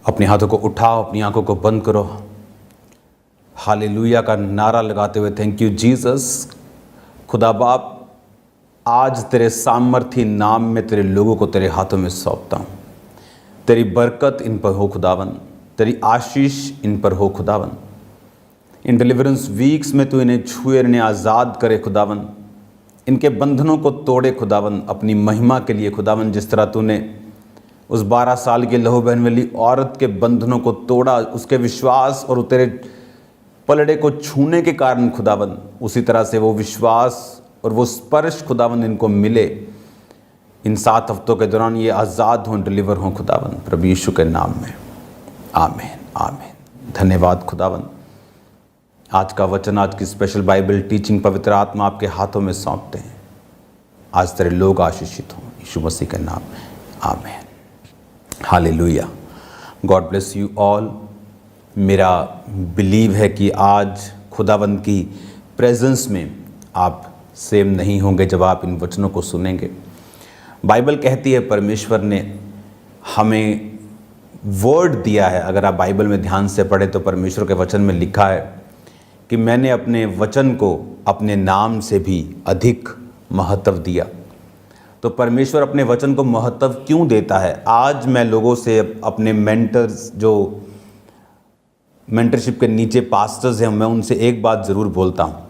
अपने हाथों को उठाओ, अपनी आंखों को बंद करो, हालेलुया का नारा लगाते हुए थैंक यू जीसस। खुदा बाप, आज तेरे सामर्थी नाम में तेरे लोगों को तेरे हाथों में सौंपता हूँ। तेरी बरकत इन पर हो खुदावन, तेरी आशीष इन पर हो खुदावन। इन डिलीवरेंस वीक्स में तू इन्हें छुए, इन्हें आज़ाद करे खुदावन, इनके बंधनों को तोड़े खुदावन, अपनी महिमा के लिए खुदावन। जिस तरह तूने उस 12 साल की लहू बहन वाली औरत के बंधनों को तोड़ा, उसके विश्वास और तेरे पलड़े को छूने के कारण खुदावन, उसी तरह से वो विश्वास और वो स्पर्श खुदावन इनको मिले। इन 7 हफ्तों के दौरान ये आज़ाद हों, डिलीवर हों खुदावन, प्रभु यीशु के नाम में, आमीन आमीन। धन्यवाद खुदावन। आज का वचन, आज की स्पेशल बाइबल टीचिंग पवित्र आत्मा आपके हाथों में सौंपते हैं। आज तेरे लोग आशीषित हों, यीशु मसीह के नाम में, आमीन। Hallelujah. God bless you all. मेरा बिलीव है कि आज खुदावंद की प्रेजेंस में आप सेम नहीं होंगे जब आप इन वचनों को सुनेंगे। बाइबल कहती है परमेश्वर ने हमें वर्ड दिया है। अगर आप बाइबल में ध्यान से पढ़ें तो परमेश्वर के वचन में लिखा है कि मैंने अपने वचन को अपने नाम से भी अधिक महत्व दिया। तो परमेश्वर अपने वचन को महत्व क्यों देता है? आज मैं लोगों से, अपने मेंटर्स जो मेंटरशिप के नीचे पास्टर्स हैं, मैं उनसे एक बात ज़रूर बोलता हूँ,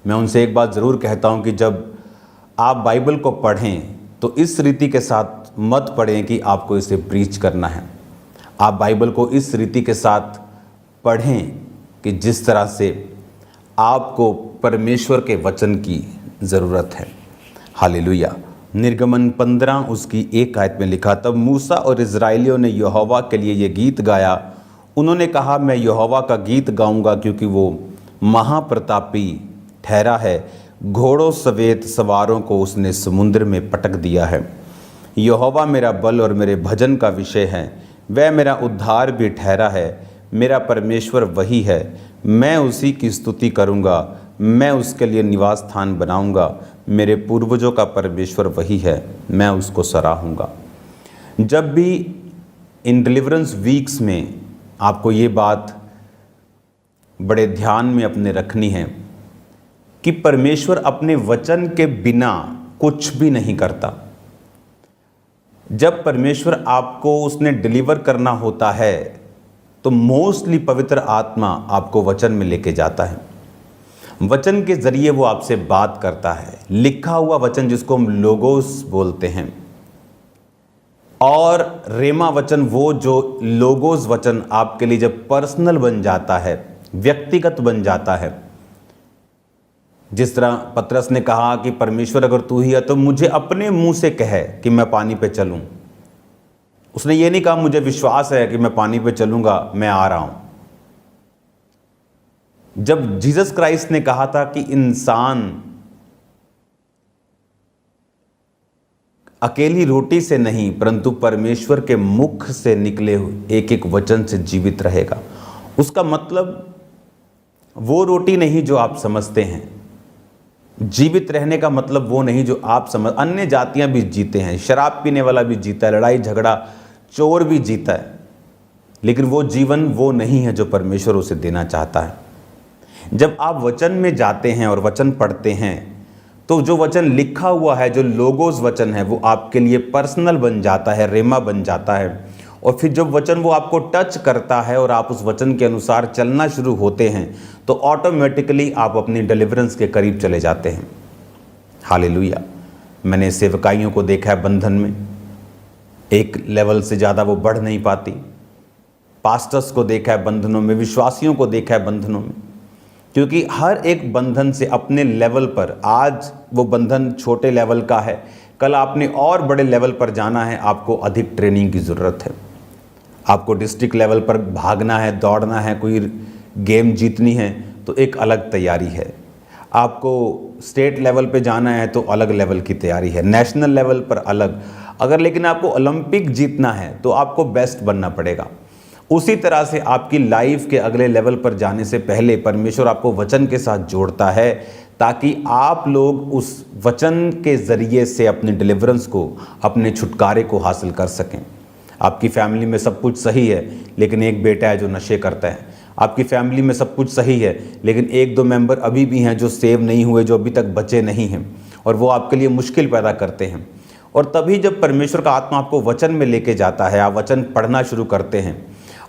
मैं उनसे एक बात ज़रूर कहता हूँ कि जब आप बाइबल को पढ़ें तो इस रीति के साथ मत पढ़ें कि आपको इसे प्रीच करना है। आप बाइबल को इस रीति के साथ पढ़ें कि जिस तरह से आपको परमेश्वर के वचन की ज़रूरत है। हालेलुया। निर्गमन 15 उसकी 1 आयत में लिखा, तब मूसा और इज़राइलियों ने यहोवा के लिए ये गीत गाया। उन्होंने कहा, मैं यहोवा का गीत गाऊंगा क्योंकि वो महाप्रतापी ठहरा है। घोड़ों सवेत सवारों को उसने समुद्र में पटक दिया है। यहोवा मेरा बल और मेरे भजन का विषय है, वह मेरा उद्धार भी ठहरा है। मेरा परमेश्वर वही है, मैं उसी की स्तुति करूंगा, मैं उसके लिए निवास स्थान बनाऊंगा। मेरे पूर्वजों का परमेश्वर वही है, मैं उसको सराहूंगा। जब भी इन डिलीवरेंस वीक्स में आपको ये बात बड़े ध्यान में अपने रखनी है कि परमेश्वर अपने वचन के बिना कुछ भी नहीं करता। जब परमेश्वर आपको उसने डिलीवर करना होता है तो मोस्टली पवित्र आत्मा आपको वचन में लेके जाता है। वचन के जरिए वो आपसे बात करता है, लिखा हुआ वचन जिसको हम लोगोस बोलते हैं, और रेमा वचन वो जो लोगोस वचन आपके लिए जब पर्सनल बन जाता है, व्यक्तिगत बन जाता है। जिस तरह पतरस ने कहा कि परमेश्वर अगर तू ही है तो मुझे अपने मुंह से कहे कि मैं पानी पे चलूं। उसने ये नहीं कहा मुझे विश्वास है कि मैं पानी पे चलूंगा, मैं आ रहा हूं। जब जीसस क्राइस्ट ने कहा था कि इंसान अकेली रोटी से नहीं परंतु परमेश्वर के मुख से निकले हुए एक एक वचन से जीवित रहेगा, उसका मतलब वो रोटी नहीं जो आप समझते हैं। जीवित रहने का मतलब वो नहीं जो आप समझ। अन्य जातियां भी जीते हैं, शराब पीने वाला भी जीता है, लड़ाई झगड़ा चोर भी जीता है, लेकिन वो जीवन वो नहीं है जो परमेश्वर उसे देना चाहता है। जब आप वचन में जाते हैं और वचन पढ़ते हैं तो जो वचन लिखा हुआ है, जो लोगोस वचन है, वो आपके लिए पर्सनल बन जाता है, रेमा बन जाता है। और फिर जब वचन वो आपको टच करता है और आप उस वचन के अनुसार चलना शुरू होते हैं तो ऑटोमेटिकली आप अपनी डिलीवरेंस के करीब चले जाते हैं। हालेलुया। मैंने सेवकाइयों को देखा है बंधन में, एक लेवल से ज़्यादा वो बढ़ नहीं पाती। पास्टर्स को देखा है बंधनों में, विश्वासियों को देखा है बंधनों में, क्योंकि हर एक बंधन से अपने लेवल पर, आज वो बंधन छोटे लेवल का है, कल आपने और बड़े लेवल पर जाना है, आपको अधिक ट्रेनिंग की ज़रूरत है। आपको डिस्ट्रिक्ट लेवल पर भागना है, दौड़ना है, कोई गेम जीतनी है तो एक अलग तैयारी है। आपको स्टेट लेवल पे जाना है तो अलग लेवल की तैयारी है, नेशनल लेवल पर अलग। अगर लेकिन आपको ओलंपिक जीतना है तो आपको बेस्ट बनना पड़ेगा। उसी तरह से आपकी लाइफ के अगले लेवल पर जाने से पहले परमेश्वर आपको वचन के साथ जोड़ता है ताकि आप लोग उस वचन के ज़रिए से अपने डिलीवरेंस को, अपने छुटकारे को हासिल कर सकें। आपकी फैमिली में सब कुछ सही है लेकिन एक बेटा है जो नशे करता है। आपकी फैमिली में सब कुछ सही है लेकिन एक दो मेंबर अभी भी हैं जो सेव नहीं हुए, जो अभी तक बचे नहीं हैं, और वो आपके लिए मुश्किल पैदा करते हैं। और तभी जब परमेश्वर का आत्मा आपको वचन में लेके जाता है, आप वचन पढ़ना शुरू करते हैं,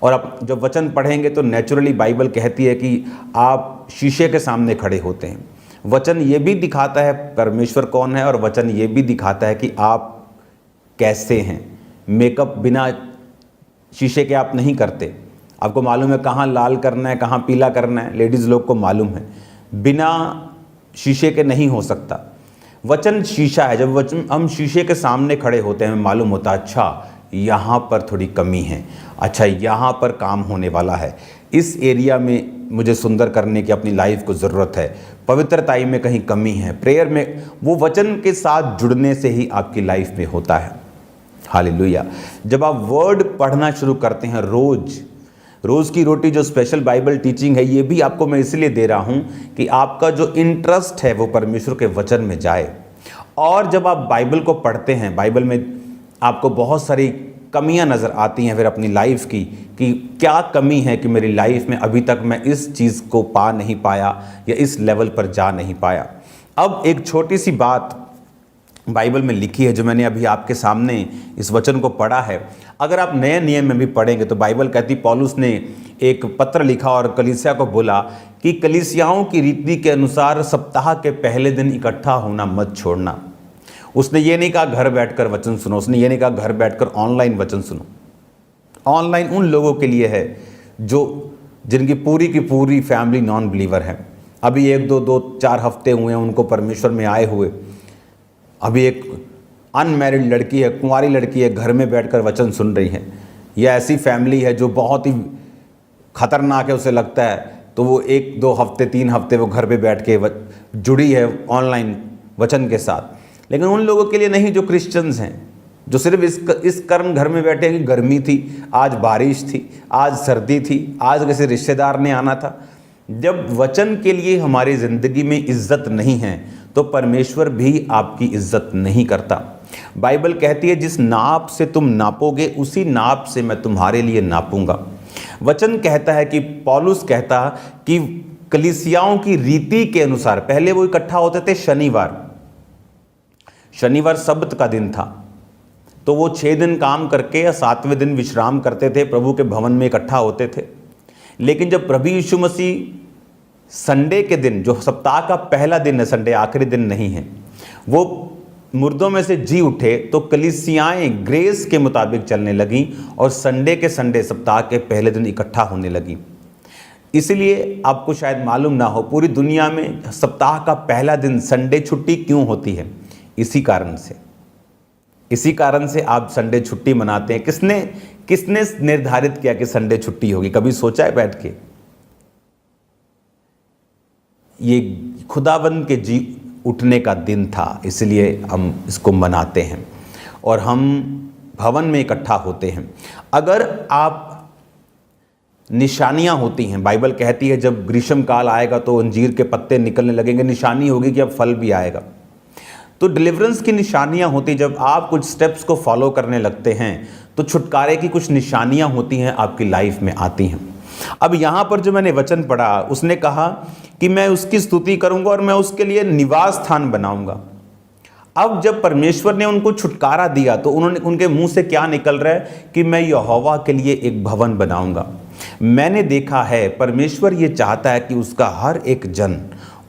और आप जब वचन पढ़ेंगे तो नेचुरली बाइबल कहती है कि आप शीशे के सामने खड़े होते हैं। वचन ये भी दिखाता है परमेश्वर कौन है, और वचन ये भी दिखाता है कि आप कैसे हैं। मेकअप बिना शीशे के आप नहीं करते। आपको मालूम है कहाँ लाल करना है, कहाँ पीला करना है, लेडीज़ लोग को मालूम है। बिना शीशे के नहीं हो सकता। वचन शीशा है। जब वचन हम शीशे के सामने खड़े होते हैं, हमें मालूम होता है अच्छा यहाँ पर थोड़ी कमी है, अच्छा यहाँ पर काम होने वाला है, इस एरिया में मुझे सुंदर करने की अपनी लाइफ को ज़रूरत है, पवित्रताई में कहीं कमी है, प्रेयर में। वो वचन के साथ जुड़ने से ही आपकी लाइफ में होता है। हालेलुया। जब आप वर्ड पढ़ना शुरू करते हैं, रोज़ की रोटी जो स्पेशल बाइबल टीचिंग है, ये भी आपको मैं इसलिए दे रहा हूँ कि आपका जो इंटरेस्ट है वो परमेश्वर के वचन में जाए। और जब आप बाइबल को पढ़ते हैं, बाइबल में आपको बहुत सारी कमियां नज़र आती हैं फिर अपनी लाइफ की, कि क्या कमी है कि मेरी लाइफ में अभी तक मैं इस चीज़ को पा नहीं पाया या इस लेवल पर जा नहीं पाया। अब एक छोटी सी बात बाइबल में लिखी है जो मैंने अभी आपके सामने इस वचन को पढ़ा है। अगर आप नए नियम में भी पढ़ेंगे तो बाइबल कहती, पौलुस ने एक पत्र लिखा और कलीसिया को बोला कि कलीसियाओं की रीति के अनुसार सप्ताह के पहले दिन इकट्ठा होना मत छोड़ना। उसने ये नहीं कहा घर बैठकर वचन सुनो, उसने ये नहीं कहा घर बैठकर ऑनलाइन वचन सुनो। ऑनलाइन उन लोगों के लिए है जिनकी पूरी की पूरी फैमिली नॉन बिलीवर है। अभी 1-2-4 हफ्ते हुए हैं उनको परमेश्वर में आए हुए। अभी एक अनमैरिड लड़की है, कुंवारी लड़की है, घर में बैठकर वचन सुन रही है। यह ऐसी फैमिली है जो बहुत ही खतरनाक है, उसे लगता है, तो वो 1-2 हफ्ते 3 हफ्ते वो घर पे बैठ के जुड़ी है ऑनलाइन वचन के साथ। लेकिन उन लोगों के लिए नहीं जो क्रिश्चियंस हैं, जो सिर्फ इस कारण घर में बैठे हैं कि गर्मी थी, आज बारिश थी, आज सर्दी थी, आज किसी रिश्तेदार ने आना था। जब वचन के लिए हमारी ज़िंदगी में इज्जत नहीं है तो परमेश्वर भी आपकी इज्जत नहीं करता। बाइबल कहती है जिस नाप से तुम नापोगे उसी नाप से मैं तुम्हारे लिए नापूंगा। वचन कहता है कि पौलुस कहता कि कलीसियाओं की रीति के अनुसार, पहले वो इकट्ठा होते थे शनिवार सब्त का दिन था, तो वो 6 दिन काम करके या 7वें दिन विश्राम करते थे, प्रभु के भवन में इकट्ठा होते थे। लेकिन जब प्रभु यीशु मसीह संडे के दिन, जो सप्ताह का पहला दिन है, संडे आखिरी दिन नहीं है, वो मुर्दों में से जी उठे, तो कलीसियाएं ग्रेस के मुताबिक चलने लगीं और संडे के संडे सप्ताह के पहले दिन इकट्ठा होने लगीं। इसलिए आपको शायद मालूम ना हो, पूरी दुनिया में सप्ताह का पहला दिन संडे छुट्टी क्यों होती है? इसी कारण से आप संडे छुट्टी मनाते हैं। किसने निर्धारित किया कि संडे छुट्टी होगी? कभी सोचा है बैठ के? ये खुदाबंद के जी उठने का दिन था, इसलिए हम इसको मनाते हैं और हम भवन में इकट्ठा होते हैं। अगर आप निशानियां होती हैं, बाइबल कहती है जब ग्रीष्म काल आएगा तो अंजीर के पत्ते निकलने लगेंगे, निशानी होगी कि अब फल भी आएगा। तो डिलीवरेंस की निशानियां होती, जब आप कुछ स्टेप्स को फॉलो करने लगते हैं तो छुटकारे की कुछ निशानियां होती हैं, आपकी लाइफ में आती हैं। अब यहाँ पर जो मैंने वचन पढ़ा, उसने कहा कि मैं उसकी स्तुति करूंगा और मैं उसके लिए निवास स्थान बनाऊंगा। अब जब परमेश्वर ने उनको छुटकारा दिया तो उनके मुंह से क्या निकल रहा है कि मैं यहोवा के लिए एक भवन बनाऊंगा। मैंने देखा है परमेश्वर ये चाहता है कि उसका हर एक जन,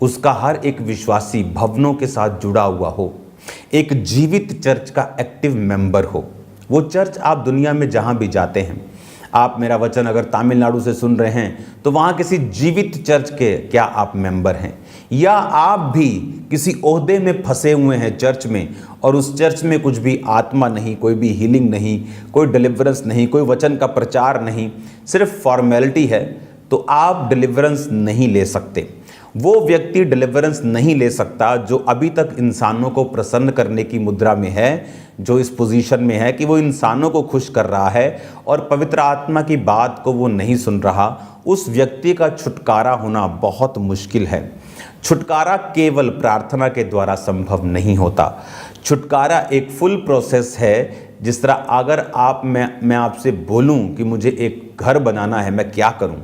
उसका हर एक विश्वासी भवनों के साथ जुड़ा हुआ हो, एक जीवित चर्च का एक्टिव मेंबर हो। वो चर्च आप दुनिया में जहां भी जाते हैं, आप मेरा वचन अगर तमिलनाडु से सुन रहे हैं तो वहाँ किसी जीवित चर्च के क्या आप मेंबर हैं? या आप भी किसी ओहदे में फंसे हुए हैं चर्च में, और उस चर्च में कुछ भी आत्मा नहीं, कोई भी हीलिंग नहीं, कोई डिलीवरेंस नहीं, कोई वचन का प्रचार नहीं, सिर्फ फॉर्मेलिटी है, तो आप डिलीवरेंस नहीं ले सकते। वो व्यक्ति डिलीवरेंस नहीं ले सकता जो अभी तक इंसानों को प्रसन्न करने की मुद्रा में है, जो इस पोजीशन में है कि वो इंसानों को खुश कर रहा है और पवित्र आत्मा की बात को वो नहीं सुन रहा। उस व्यक्ति का छुटकारा होना बहुत मुश्किल है। छुटकारा केवल प्रार्थना के द्वारा संभव नहीं होता। छुटकारा एक फुल प्रोसेस है, जिस तरह अगर मैं आपसे बोलूं कि मुझे एक घर बनाना है, मैं क्या करूं,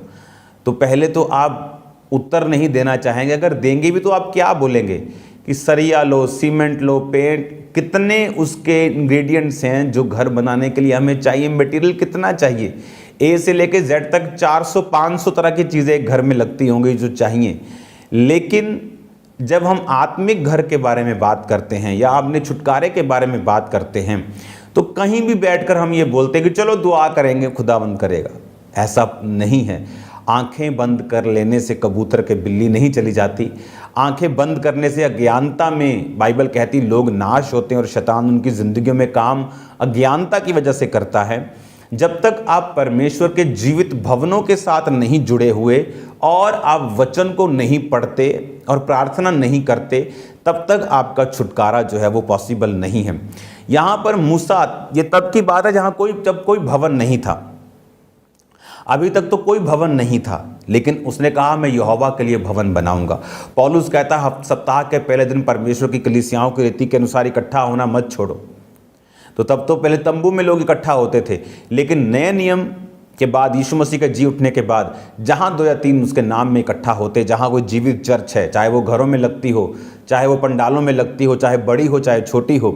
तो पहले तो आप उत्तर नहीं देना चाहेंगे। अगर देंगे भी तो आप क्या बोलेंगे कि सरिया लो, सीमेंट लो, पेंट, कितने उसके इंग्रेडिएंट्स हैं जो घर बनाने के लिए हमें चाहिए, मटेरियल कितना चाहिए, ए से लेके जेड तक 400-500 तरह की चीज़ें एक घर में लगती होंगी जो चाहिए। लेकिन जब हम आत्मिक घर के बारे में बात करते हैं या अपने छुटकारे के बारे में बात करते हैं, तो कहीं भी बैठकर हम ये बोलते हैं कि चलो दुआ करेंगे, खुदावंद करेगा। ऐसा नहीं है। आंखें बंद कर लेने से कबूतर के बिल्ली नहीं चली जाती। आंखें बंद करने से अज्ञानता में, बाइबल कहती, लोग नाश होते हैं और शैतान उनकी ज़िंदगियों में काम अज्ञानता की वजह से करता है। जब तक आप परमेश्वर के जीवित भवनों के साथ नहीं जुड़े हुए और आप वचन को नहीं पढ़ते और प्रार्थना नहीं करते, तब तक आपका छुटकारा जो है वो पॉसिबल नहीं है। यहाँ पर मूसा, ये तब की बात है जब कोई भवन नहीं था, अभी तक तो कोई भवन नहीं था, लेकिन उसने कहा मैं यहोवा के लिए भवन बनाऊंगा। पौलुस कहता है सप्ताह के पहले दिन परमेश्वर की कलीसियाओं की रीति के अनुसार इकट्ठा होना मत छोड़ो। तो तब तो पहले तंबू में लोग इकट्ठा होते थे, लेकिन नए नियम के बाद, यीशु मसीह के जी उठने के बाद, जहाँ 2 या 3 उसके नाम में इकट्ठा होते, जहाँ कोई जीवित चर्च है, चाहे वो घरों में लगती हो, चाहे वो पंडालों में लगती हो, चाहे बड़ी हो चाहे छोटी हो,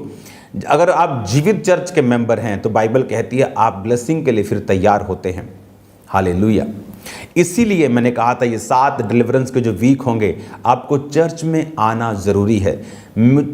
अगर आप जीवित चर्च के मेंबर हैं तो बाइबल कहती है आप ब्लेसिंग के लिए फिर तैयार होते हैं। हालेलुया। इसीलिए मैंने कहा था ये 7 डिलीवरेंस के जो वीक होंगे, आपको चर्च में आना ज़रूरी है।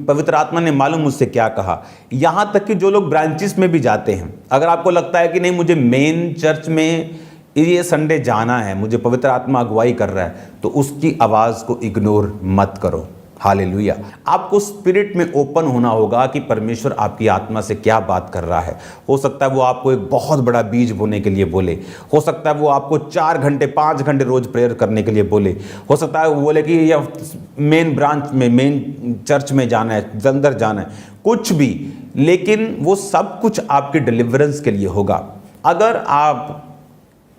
पवित्र आत्मा ने मालूम मुझसे क्या कहा, यहाँ तक कि जो लोग ब्रांचेस में भी जाते हैं, अगर आपको लगता है कि नहीं मुझे मेन चर्च में ये संडे जाना है, मुझे पवित्र आत्मा अगुवाई कर रहा है, तो उसकी आवाज़ को इग्नोर मत करो। हालेलुया। आपको स्पिरिट में ओपन होना होगा कि परमेश्वर आपकी आत्मा से क्या बात कर रहा है। हो सकता है वो आपको एक बहुत बड़ा बीज बोने के लिए बोले, हो सकता है वो आपको 4 घंटे 5 घंटे रोज प्रेयर करने के लिए बोले, हो सकता है वो बोले कि ये मेन ब्रांच में, मेन चर्च में जाना है, अंदर जाना है, कुछ भी, लेकिन वो सब कुछ आपके डिलीवरेंस के लिए होगा। अगर आप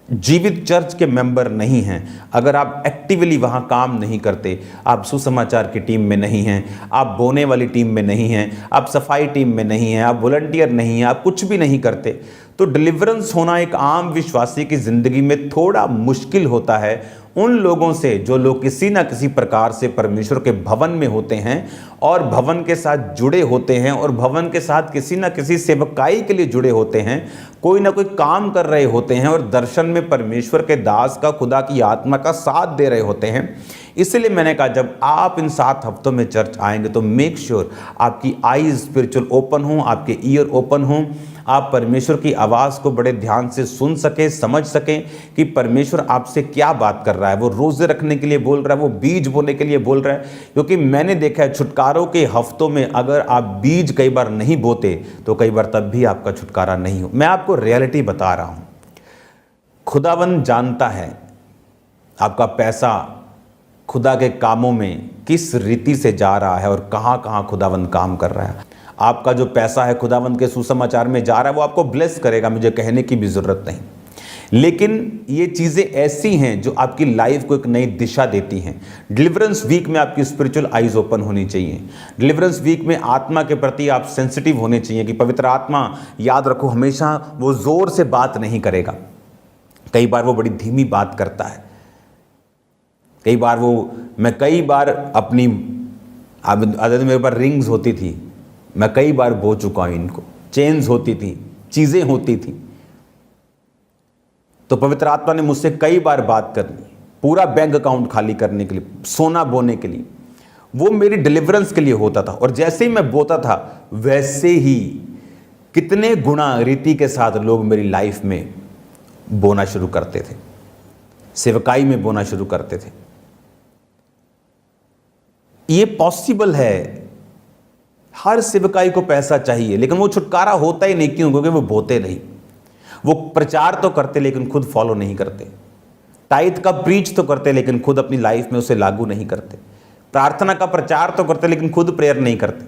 जीवित चर्च के मेंबर नहीं हैं, अगर आप एक्टिवली वहाँ काम नहीं करते, आप सुसमाचार की टीम में नहीं हैं, आप बोने वाली टीम में नहीं हैं, आप सफाई टीम में नहीं हैं, आप वॉलंटियर नहीं हैं, आप कुछ भी नहीं करते, तो डिलीवरेंस होना एक आम विश्वासी की ज़िंदगी में थोड़ा मुश्किल होता है उन लोगों से जो लोग किसी ना किसी प्रकार से परमेश्वर के भवन में होते हैं और भवन के साथ जुड़े होते हैं और भवन के साथ किसी ना किसी सेवकाई के लिए जुड़े होते हैं, कोई ना कोई काम कर रहे होते हैं और दर्शन में परमेश्वर के दास का, खुदा की आत्मा का साथ दे रहे होते हैं। इसलिए मैंने कहा जब आप इन 7 हफ्तों में चर्च आएंगे तो मेक श्योर आपकी आईज स्पिरिचुअल ओपन हों, आपके ईयर ओपन हों, आप परमेश्वर की आवाज़ को बड़े ध्यान से सुन सकें, समझ सकें कि परमेश्वर आपसे क्या बात कर रहा है। वो रोज़े रखने के लिए बोल रहा है, वो बीज बोने के लिए बोल रहा है, क्योंकि मैंने देखा है छुटकारों के हफ्तों में अगर आप बीज कई बार नहीं बोते तो कई बार तब भी आपका छुटकारा नहीं हो। मैं आपको रियलिटी बता रहा हूँ, खुदावंद जानता है आपका पैसा खुदा के कामों में किस रीति से जा रहा है और कहाँ कहाँ खुदावंद काम कर रहा है। आपका जो पैसा है खुदावंद के सुसमाचार में जा रहा है, वो आपको ब्लेस करेगा, मुझे कहने की भी ज़रूरत नहीं। लेकिन ये चीज़ें ऐसी हैं जो आपकी लाइफ को एक नई दिशा देती हैं। डिलीवरेंस वीक में आपकी स्पिरिचुअल आइज ओपन होनी चाहिए। डिलीवरेंस वीक में आत्मा के प्रति आप सेंसिटिव होने चाहिए कि पवित्र आत्मा, याद रखो, हमेशा वो ज़ोर से बात नहीं करेगा, कई बार वो बड़ी धीमी बात करता है। मैं कई बार अपनी आदत, मेरे पास रिंग्स होती थी, मैं कई बार बो चुका हूं इनको, चेन्स होती थी, चीज़ें होती थी, तो पवित्र आत्मा ने मुझसे कई बार बात करनी, पूरा बैंक अकाउंट खाली करने के लिए, सोना बोने के लिए, वो मेरी डिलीवरेंस के लिए होता था। और जैसे ही मैं बोता था वैसे ही कितने गुना रीति के साथ लोग मेरी लाइफ में बोना शुरू करते थे, सेवकाई में बोना शुरू करते थे। ये पॉसिबल है, हर सेवकाई को पैसा चाहिए, लेकिन वो छुटकारा होता ही नहीं। क्यों? क्योंकि वो बोते नहीं, वो प्रचार तो करते लेकिन खुद फॉलो नहीं करते, टाइट का प्रीच तो करते लेकिन खुद अपनी लाइफ में उसे लागू नहीं करते, प्रार्थना का प्रचार तो करते लेकिन खुद प्रेयर नहीं करते।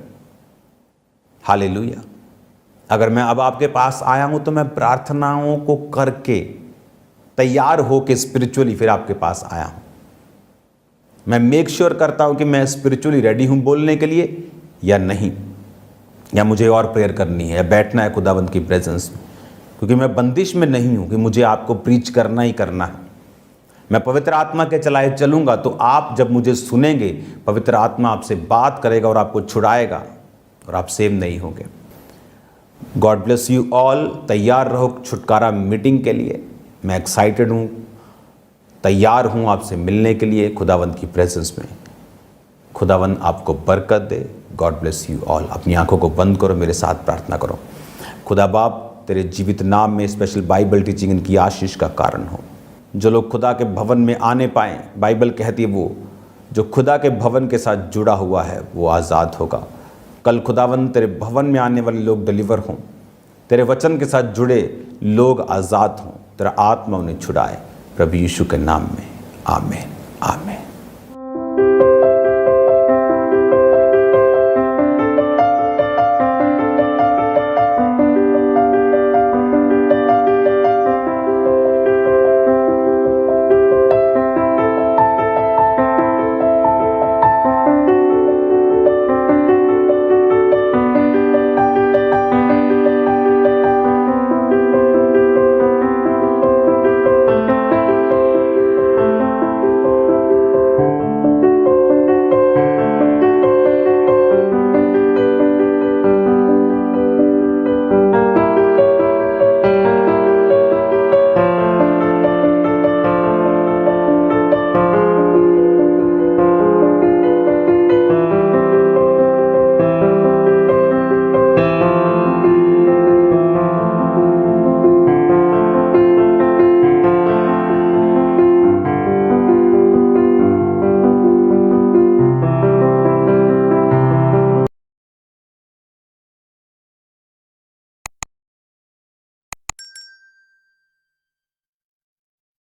हालेलुया। अगर मैं अब आपके पास आया हूं तो मैं प्रार्थनाओं को करके तैयार होके स्पिरिचुअली फिर आपके पास आया हूं। मैं मेक श्योर करता हूं कि मैं स्पिरिचुअली रेडी हूं बोलने के लिए या नहीं। या मुझे और प्रेयर करनी है या बैठना है खुदावंद की प्रेजेंस में, क्योंकि मैं बंदिश में नहीं हूँ कि मुझे आपको प्रीच करना ही करना है। मैं पवित्र आत्मा के चलाए चलूँगा तो आप जब मुझे सुनेंगे, पवित्र आत्मा आपसे बात करेगा और आपको छुड़ाएगा और आप सेव नहीं होंगे। God bless you all. तैयार रहो छुटकारा मीटिंग के लिए। मैं एक्साइटेड हूँ, तैयार हूँ आपसे मिलने के लिए खुदावंद की प्रेजेंस में। खुदावंद आपको बरकत दे। God bless you all. अपनी आंखों को बंद करो, मेरे साथ प्रार्थना करो। खुदा बाप, तेरे जीवित नाम में स्पेशल बाइबल टीचिंग इनकी आशीष का कारण हो। जो लोग खुदा के भवन में आने पाएँ, बाइबल कहती है वो जो खुदा के भवन के साथ जुड़ा हुआ है वो आज़ाद होगा। कल खुदावंद तेरे भवन में आने वाले लोग डिलीवर हों, तेरे वचन के साथ जुड़े लोग आज़ाद हों, तेरा आत्मा उन्हें छुड़ाए, प्रभु यीशु के नाम में आमीन आमीन।